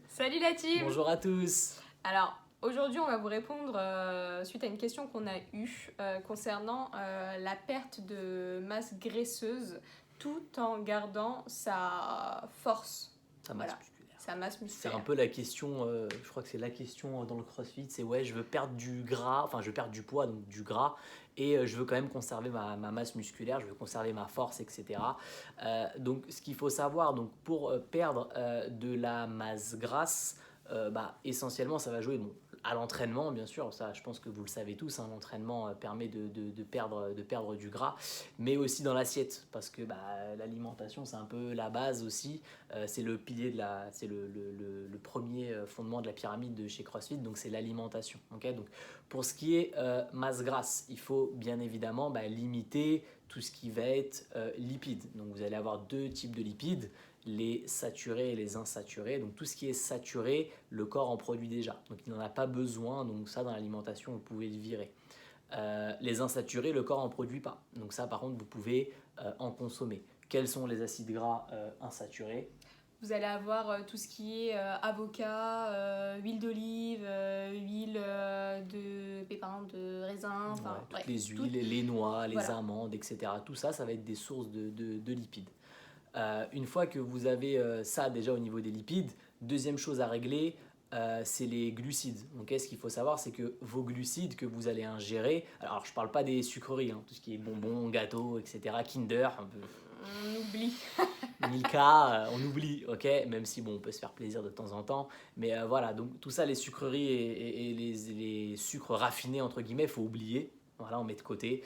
Salut la team. Bonjour à tous. Alors, aujourd'hui, on va vous répondre suite à une question qu'on a eue concernant la perte de masse graisseuse tout en gardant sa force. Sa masse Voilà, musculaire. sa masse C'est musculaire. un peu la question, je crois que c'est la question dans le CrossFit, c'est ouais, je veux perdre du gras, enfin je veux perdre du poids, donc du gras, et je veux quand même conserver ma masse musculaire, je veux conserver ma force, etc. Donc ce qu'il faut savoir, donc pour perdre de la masse grasse, essentiellement ça va jouer bon, à l'entraînement, bien sûr, ça je pense que vous le savez tous, hein, l'entraînement permet de perdre du gras, mais aussi dans l'assiette, parce que l'alimentation c'est un peu la base aussi. C'est le pilier c'est le premier fondement de la pyramide de chez CrossFit, donc c'est l'alimentation. Okay, donc pour ce qui est masse grasse, il faut bien évidemment limiter tout ce qui va être lipides. Donc vous allez avoir deux types de lipides, les saturés et les insaturés. Donc tout ce qui est saturé, le corps en produit déjà. Donc il n'en a pas besoin, donc ça dans l'alimentation vous pouvez le virer. Les insaturés, le corps en produit pas. Donc ça par contre vous pouvez en consommer. Quels sont les acides gras insaturés? Vous allez avoir tout ce qui est avocat, huile d'olive, huile de pépins, de raisin, enfin Toutes les huiles, les noix, les amandes, etc. Tout ça, ça va être des sources de lipides. Une fois que vous avez ça déjà au niveau des lipides, deuxième chose à régler, c'est les glucides. Donc, ce qu'il faut savoir, c'est que vos glucides que vous allez ingérer, alors je ne parle pas des sucreries, hein, tout ce qui est bonbons, gâteaux, etc., Kinder, un peu, on oublie. Milka, on oublie, ok, même si bon, on peut se faire plaisir de temps en temps, mais voilà, donc tout ça, les sucreries et les sucres raffinés, entre guillemets, il faut oublier, voilà, on met de côté.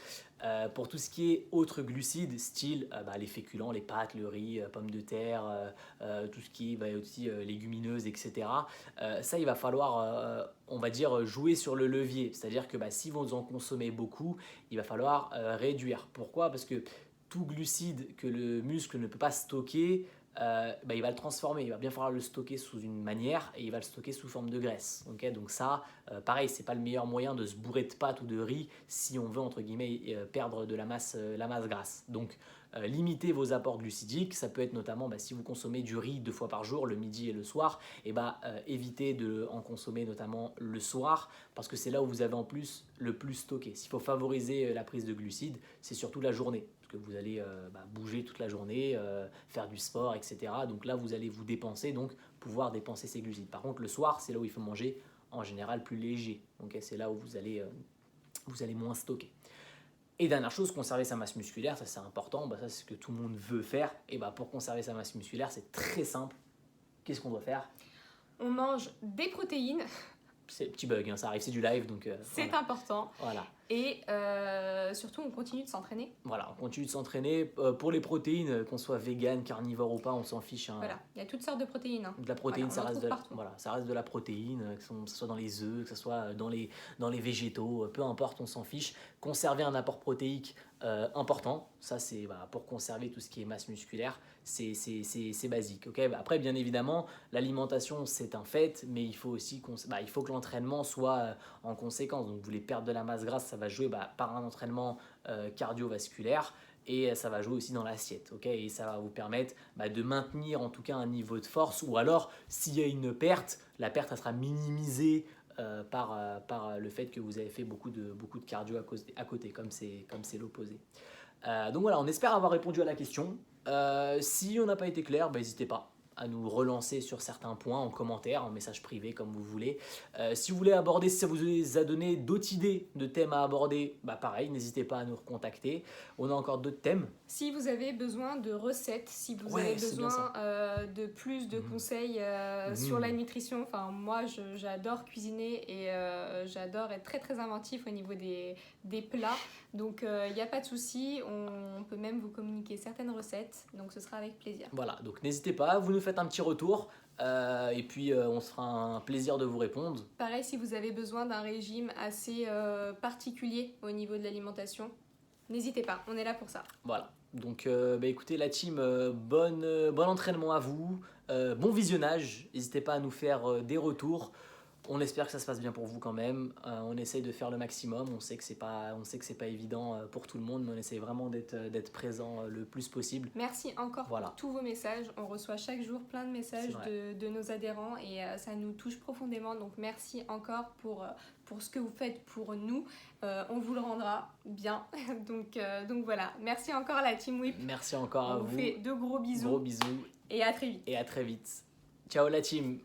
Pour tout ce qui est autres glucides, style les féculents, les pâtes, le riz, pommes de terre, tout ce qui est aussi légumineuses, etc. Ça, il va falloir, on va dire, jouer sur le levier, c'est-à-dire que si vous en consommez beaucoup, il va falloir réduire. Pourquoi? Parce que tout glucide que le muscle ne peut pas stocker, il va le transformer. Il va bien falloir le stocker sous une manière et il va le stocker sous forme de graisse. Okay, donc ça, pareil, c'est pas le meilleur moyen de se bourrer de pâtes ou de riz si on veut entre guillemets perdre de la masse grasse. Donc limitez vos apports glucidiques. Ça peut être notamment si vous consommez du riz 2 fois par jour, le midi et le soir, évitez de en consommer notamment le soir parce que c'est là où vous avez en plus le plus stocké. S'il faut favoriser la prise de glucides, c'est surtout la journée que vous allez bouger toute la journée, faire du sport, etc. Donc là, vous allez vous dépenser, donc pouvoir dépenser ces glucides. Par contre, le soir, c'est là où il faut manger en général plus léger. Donc c'est là où vous allez moins stocker. Et dernière chose, conserver sa masse musculaire, ça c'est important, ça c'est ce que tout le monde veut faire. Et pour conserver sa masse musculaire, c'est très simple. Qu'est-ce qu'on doit faire? On mange des protéines. C'est petit bug, hein, ça arrive, c'est du live, donc c'est voilà. Important. Voilà. Et surtout, on continue de s'entraîner. Voilà, on continue de s'entraîner. Pour les protéines, qu'on soit vegan, carnivore ou pas, on s'en fiche. Hein. Voilà, il y a toutes sortes de protéines. Hein. De la protéine, voilà, ça reste de la protéine, que ce soit dans les œufs, que ce soit dans les végétaux, peu importe, on s'en fiche. Conserver un apport protéique important, ça c'est pour conserver tout ce qui est masse musculaire, c'est basique. Okay, après, bien évidemment, l'alimentation c'est un fait, mais il faut aussi il faut que l'entraînement soit en conséquence. Donc, vous voulez perdre de la masse grasse, ça va jouer par un entraînement cardiovasculaire. Et ça va jouer aussi dans l'assiette, okay, et ça va vous permettre de maintenir en tout cas un niveau de force, ou alors s'il y a une perte, la perte elle sera minimisée par le fait que vous avez fait beaucoup de cardio à côté, comme c'est l'opposé. Donc voilà, on espère avoir répondu à la question. Si on n'a pas été clair, n'hésitez pas à nous relancer sur certains points en commentaire, en message privé, comme vous voulez. Si vous voulez aborder, si ça vous a donné d'autres idées de thèmes à aborder, pareil, n'hésitez pas à nous recontacter. On a encore d'autres thèmes. Si vous avez besoin de recettes, si vous avez besoin de plus de conseils sur la nutrition, enfin moi j'adore cuisiner et j'adore être très très inventif au niveau des plats. Donc il n'y a pas de souci, on peut même vous communiquer certaines recettes, donc ce sera avec plaisir. Voilà, donc n'hésitez pas, vous nous faites un petit retour et puis on se fera un plaisir de vous répondre. Pareil, si vous avez besoin d'un régime assez particulier au niveau de l'alimentation, n'hésitez pas, on est là pour ça. Voilà, donc écoutez la team, bon entraînement à vous, bon visionnage, n'hésitez pas à nous faire des retours. On espère que ça se passe bien pour vous quand même. On essaye de faire le maximum. On sait que c'est pas évident pour tout le monde, mais on essaye vraiment d'être présent le plus possible. Merci encore pour tous vos messages. On reçoit chaque jour plein de messages de nos adhérents et ça nous touche profondément. Donc merci encore pour ce que vous faites pour nous. On vous le rendra bien. donc voilà. Merci encore à la Team Whip. Merci encore à vous. On vous fait de gros bisous. Gros bisous. Et à très vite. Ciao la team.